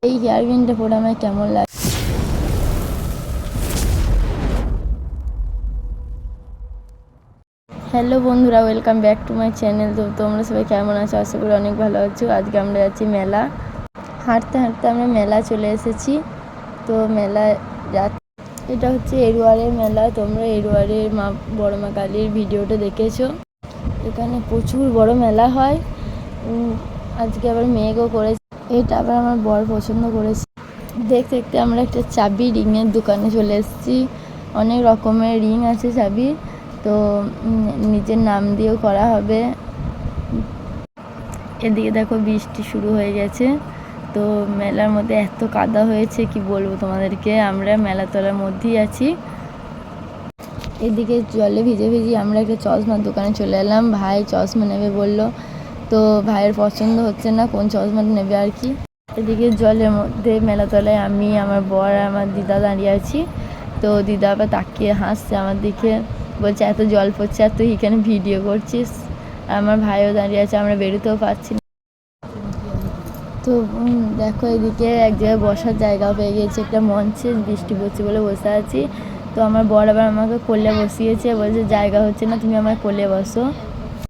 এই হেয়ার ব্যান্ডটা পরে আমার কেমন লাগে। হ্যালো বন্ধুরা, welcome back to my channel. তো তোমরা সবাই কেমন আছো? আশা করি অনেক ভালো আছো। আজকে আমরা যাচ্ছি মেলা। হাঁটতে হাঁটতে আমরা মেলা চলে এসেছি। তো মেলা এটা হচ্ছে এরুয়ারের মেলা। তোমরা এরুয়ারের বড় মা কালীর ভিডিওটা দেখেছো। এখানে প্রচুর বড় মেলা হয়। আজকে আবার মেঘও করেছে। এটা আবার আমার বর পছন্দ করেছে। দেখতে দেখতে আমরা একটা চাবি রিংয়ের দোকানে চলে এসেছি। অনেক রকমের রিং আছে চাবি। তো নিজের নাম দিয়েও করা হবে। এদিকে দেখো বৃষ্টি শুরু হয়ে গেছে। তো মেলার মধ্যে এত কাদা হয়েছে কি বলবো তোমাদেরকে। আমরা মেলাতলার মধ্যেই আছি। এদিকে জলে ভিজে ভিজে আমরা একটা চশমার দোকানে চলে এলাম। ভাই চশমা নেবে বলল। তো ভাইয়ের পছন্দ হচ্ছে না কোন চশমাটা নেবে আর কি। এদিকে জলের মধ্যে মেলাতলায় আমি, আমার বর আর আমার দিদা দাঁড়িয়ে আছি। তো দিদা আবার তাকিয়ে হাসছে আমার দিকে, বলছে এত জল পড়ছে আর তুই এখানে ভিডিও করছিস। আর আমার ভাইও দাঁড়িয়ে আছে, আমরা বেরোতেও পারছি না। তো দেখো এদিকে এক জায়গায় বসার জায়গাও পেয়ে গিয়েছে, একটা মঞ্চে। বৃষ্টি পড়ছে বলে বসে আছি। তো আমার বর আবার আমাকে কোলে বসিয়েছে, বলছে জায়গা হচ্ছে না, তুমি আমার কোলে বসো।